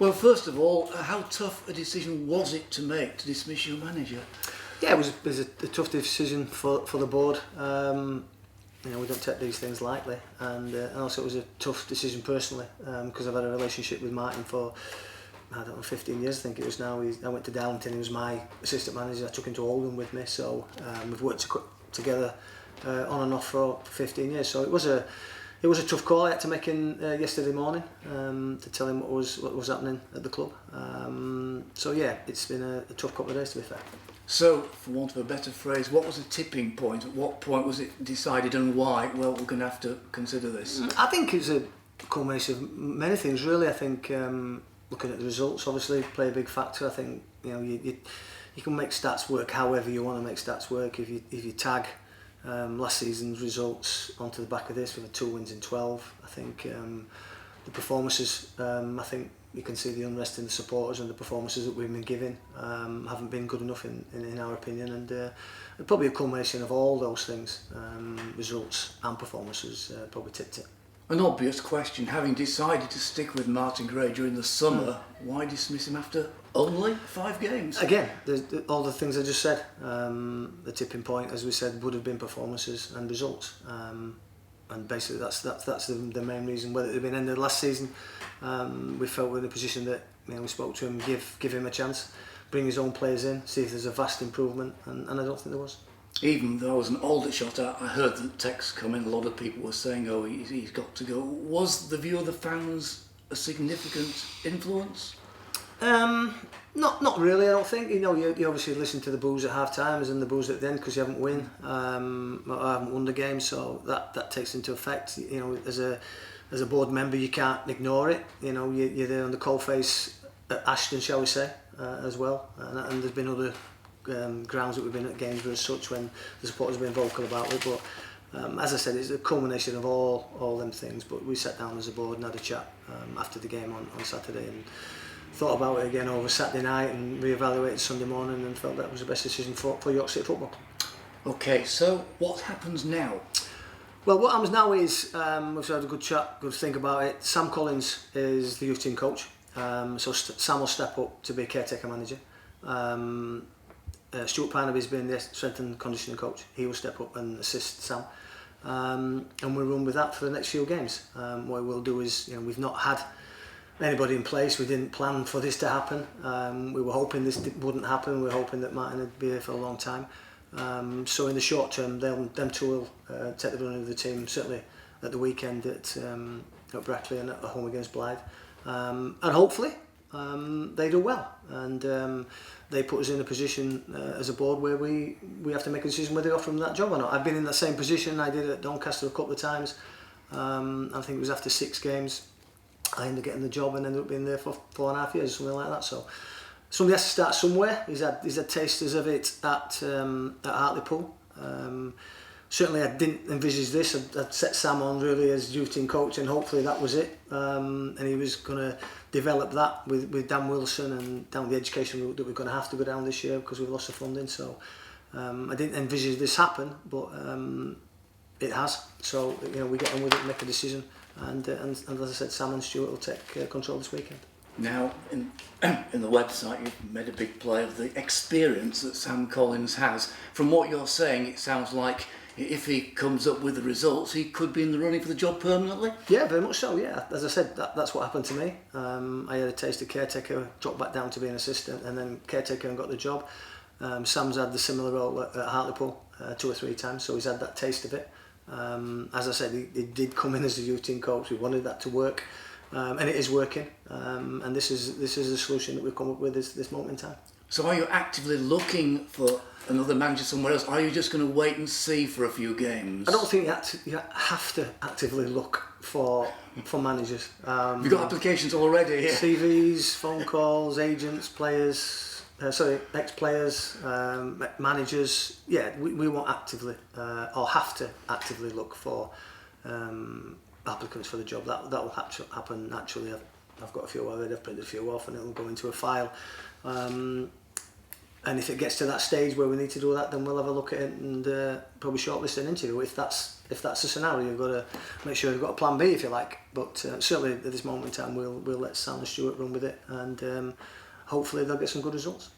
Well, first of all, how tough a decision was it to make to dismiss your manager? Yeah, it was a tough decision for the board. We don't take these things lightly, and also it was a tough decision personally because I've had a relationship with Martin for 15 years. I think it was now. I went to Darlington. He was my assistant manager. I took him to Oldham with me, so we've worked together on and off for 15 years. So it was a tough call I had to make yesterday morning to tell him what was happening at the club. So yeah, it's been a tough couple of days, to be fair. So, for want of a better phrase, what was the tipping point? At what point was it decided, and why? Well, we're going to have to consider this. I think it's a combination of many things, really. I think looking at the results obviously play a big factor. I think you can make stats work however you want to make stats work. If you tag last season's results onto the back of this with 2 wins in 12, I think the performances, I think you can see the unrest in the supporters, and the performances that we've been giving haven't been good enough in our opinion, and probably a culmination of all those things, results and performances, probably tipped it. An obvious question, having decided to stick with Martin Gray during the summer, why dismiss him after only 5 games? Again, all the things I just said, the tipping point, as we said, would have been performances and results. And basically that's the main reason. Whether it had been ended last season, we felt we're in a position that we spoke to him, give him a chance, bring his own players in, see if there's a vast improvement, and I don't think there was. Even though I was an older shot, I heard the text come in, a lot of people were saying, oh, he's got to go. Was the view of the fans a significant influence? Not really, I don't think. You obviously listen to the boos at half times and the boos at the end because you haven't won the game, so that takes into effect. As a board member, you can't ignore it. You're there on the coalface at Ashton, shall we say, as well. And there's been other grounds that we've been at games as such when the supporters have been vocal about it. But as I said, it's a culmination of all them things. But we sat down as a board and had a chat after the game on Saturday, and thought about it again over Saturday night and re-evaluated Sunday morning, and felt that was the best decision for York City Football. Okay, so what happens now? Well, what happens now is we've had a good chat, good think about it. Sam Collins is the youth team coach, so Sam will step up to be caretaker manager. Stuart Parnaby's been the strength and conditioning coach. He will step up and assist Sam, and we'll run with that for the next few games. What we'll do is, we've not had anybody in place. We didn't plan for this to happen. We were hoping this wouldn't happen. We were hoping that Martin would be here for a long time. So in the short term, them two will take the run of the team, certainly at the weekend at Brackley and at home against Blythe. And hopefully they do well. And they put us in a position as a board where we have to make a decision whether they offer them that job or not. I've been in that same position. I did it at Doncaster a couple of times. I think it was after 6 games. I ended up getting the job and ended up being there for 4.5 years, something like that. So somebody has to start somewhere. He's had tasters of it at Hartlepool. Certainly I didn't envisage this. I'd set Sam on really as youth team coach, and hopefully that was it. And he was going to develop that with Dan Wilson and down the education route that we're going to have to go down this year because we've lost the funding. So I didn't envisage this happen, but it has. So we get on with it and make a decision. And as I said, Sam and Stuart will take control this weekend. Now, in the website, you've made a big play of the experience that Sam Collins has. From what you're saying, it sounds like if he comes up with the results, he could be in the running for the job permanently? Yeah, very much so, yeah. As I said, that's what happened to me. I had a taste of caretaker, dropped back down to being assistant, and then caretaker and got the job. Sam's had the similar role at Hartlepool 2 or 3 times, so he's had that taste of it. As I said, he did come in as a youth team coach. We wanted that to work, and it is working. And this is the solution that we've come up with this moment in time. So are you actively looking for another manager somewhere else? Are you just going to wait and see for a few games? I don't think you have to actively look for managers. You've got applications already. Yeah. CVs, phone calls, agents, players. Ex-players, managers. Yeah, we won't actively or have to actively look for applicants for the job. That will happen naturally. I've got a few already. I've printed a few off, and it'll go into a file. And if it gets to that stage where we need to do that, then we'll have a look at it and probably shortlist an interview. If that's the scenario, you've got to make sure you've got a plan B, if you like. But certainly at this moment in time, we'll let Sam and Stuart run with it, and hopefully they'll get some good results.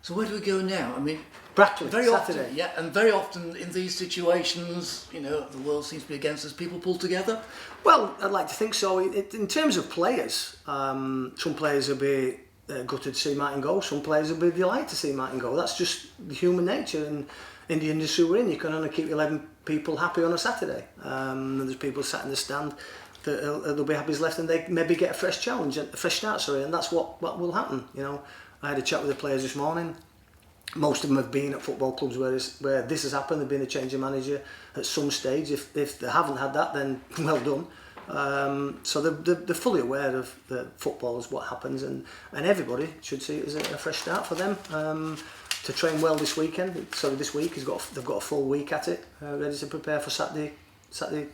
So where do we go now? I mean, Brackley, very Saturday. often, yeah, and very often in these situations, you know, the world seems to be against us. People pull together. Well, I'd like to think so. In terms of players, some players will be gutted to see Martin go. Some players will be delighted to see Martin go. That's just the human nature, and in the industry we're in, you can only keep 11 people happy on a Saturday. And there's people sat in the stand that they'll be happy he's left, and they maybe get a fresh challenge, a fresh start. And that's what will happen. You know, I had a chat with the players this morning. Most of them have been at football clubs where this has happened. They've been a change of manager at some stage. If they haven't had that, then well done. So they're fully aware of the football is what happens, and everybody should see it as a fresh start for them. To train well this weekend. So this week they've got a full week at it, ready to prepare for Saturday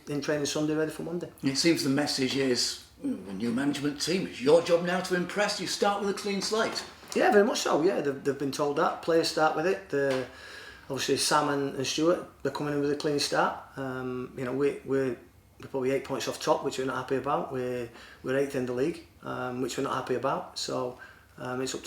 in training, Sunday ready for Monday. It seems the message is the new management team. It's your job now to impress. You start with a clean slate. Yeah, very much so. Yeah, they've been told that. Players start with it. Obviously Sam and Stuart, they're coming in with a clean start. You know, we're probably 8 points off top, which we're not happy about. We're 8th in the league, which we're not happy about. So it's up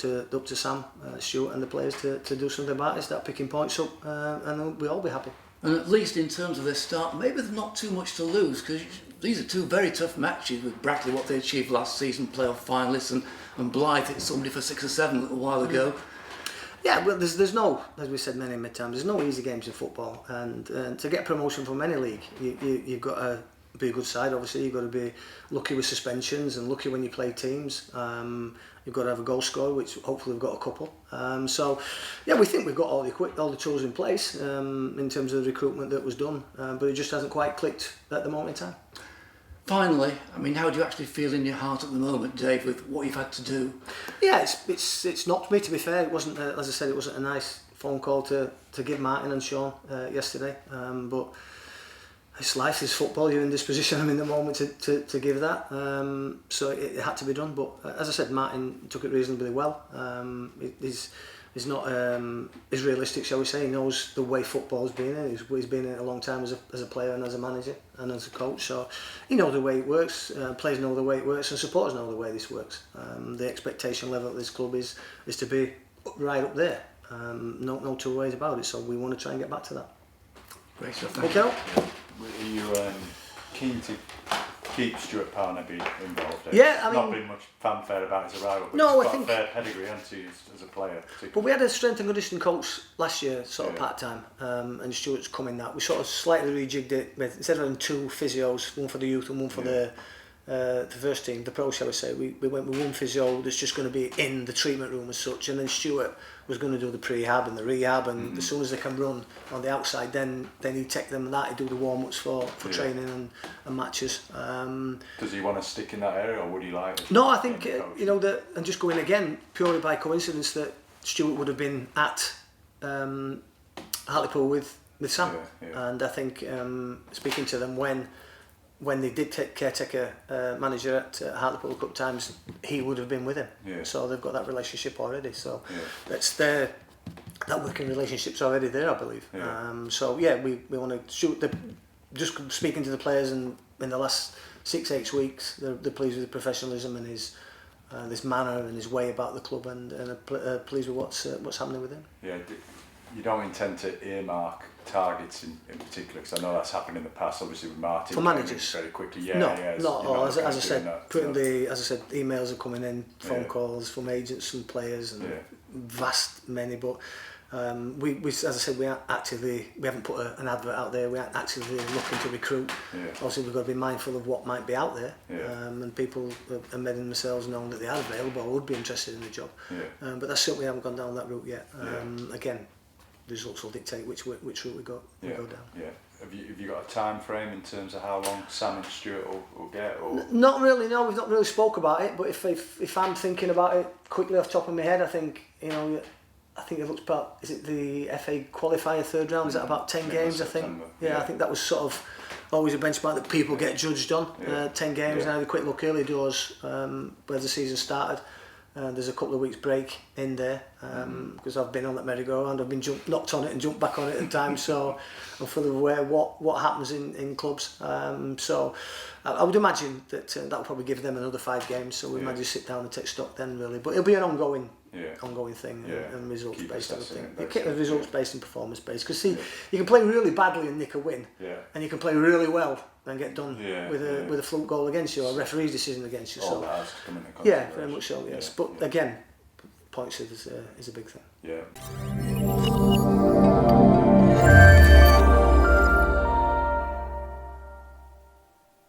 to Sam, Stuart, and the players to do something about it. Start picking points up, and we'll all be happy. And at least in terms of their start, maybe there's not too much to lose, because these are two very tough matches with Brackley, what they achieved last season, playoff finalists, and Blythe hit somebody for 6 or 7 a little while ago. Yeah, well, there's no, as we said many times, there's no easy games in football, and to get promotion from any league, you've got to be a good side. Obviously, you've got to be lucky with suspensions and lucky when you play teams. You've got to have a goal scorer, which hopefully we've got a couple. So, yeah, we think we've got all the tools in place in terms of the recruitment that was done, but it just hasn't quite clicked at the moment in time. Finally, I mean, how do you actually feel in your heart at the moment, Dave, with what you've had to do? Yeah, it's knocked me, to be fair. It wasn't, as I said, it wasn't a nice phone call to give Martin and Sean yesterday, but it's life, it's football. You're in this position, I'm in the moment to give that. So it had to be done. But as I said, Martin took it reasonably well. He's not is realistic, shall we say. He knows the way football's been in. He's been in it a long time as a player and as a manager and as a coach. So he knows the way it works. Players know the way it works, and supporters know the way this works. The expectation level at this club is to be right up there. No two ways about it. So we want to try and get back to that. Great stuff. Okay. Are you keen to keep Stuart Parnaby involved? Yeah, I mean, not been much fanfare about his arrival, but no, he's I got think, a fair pedigree, hasn't he, as a player? But we had a strength and conditioning coach last year, sort of part-time, and Stuart's come in that. We sort of slightly rejigged it, with, instead of having 2 physios, one for the youth and one for the first team, the pro, shall we say, we went with one physio that's just going to be in the treatment room as such, and then Stuart was going to do the prehab and the rehab, and as soon as they can run on the outside, then he'd take them and that, he'd do the warm-ups for training and matches. Does he want to stick in that area, or would he like? No, I think you know that, and just going again purely by coincidence that Stuart would have been at Hartlepool with Sam, and I think speaking to them when they did take caretaker manager at Hartlepool a couple of times, he would have been with him. So they've got that relationship already. So that's that working relationship's already there, I believe. So yeah, we want to shoot just speaking to the players, and in the last 6-8 weeks, they're pleased with the professionalism and his this manner and his way about the club, and are pleased with what's happening with him. Yeah, you don't intend to earmark targets in particular, because I know that's happened in the past, obviously with Martin. For managers, very quickly. Not at all. As I said, emails are coming in, phone calls from agents and players, and vast many. But we as I said, we haven't put an advert out there. We aren't actively looking to recruit. Obviously, we've got to be mindful of what might be out there, and people are making themselves known that they are available or would be interested in the job. But that's certainly haven't gone down that route yet. Again, results will dictate which route we go down. Have you got a time frame in terms of how long Sam and Stuart will get? Or? Not really. No, we've not really spoke about it. But if I'm thinking about it quickly off the top of my head, I think it looks about, is it the FA qualifier third round? Is that about 10 games? I think. I think that was sort of always a benchmark that people get judged on. 10 games. Now, the quick look early doors where the season started. There's a couple of weeks break in there, because I've been on that merry-go-round, I've been knocked on it and jumped back on it at times, so I'm fully aware what happens in clubs. So I would imagine that that will probably give them another 5 games, so we might just sit down and take stock then, really. But it'll be an ongoing thing, and results based, I think. Results based and performance based, because see, you can play really badly and nick a win, and you can play really well and get done with a fluke goal against you or a referee's decision against you. So very much so, yes. But again, points is a big thing. Yeah.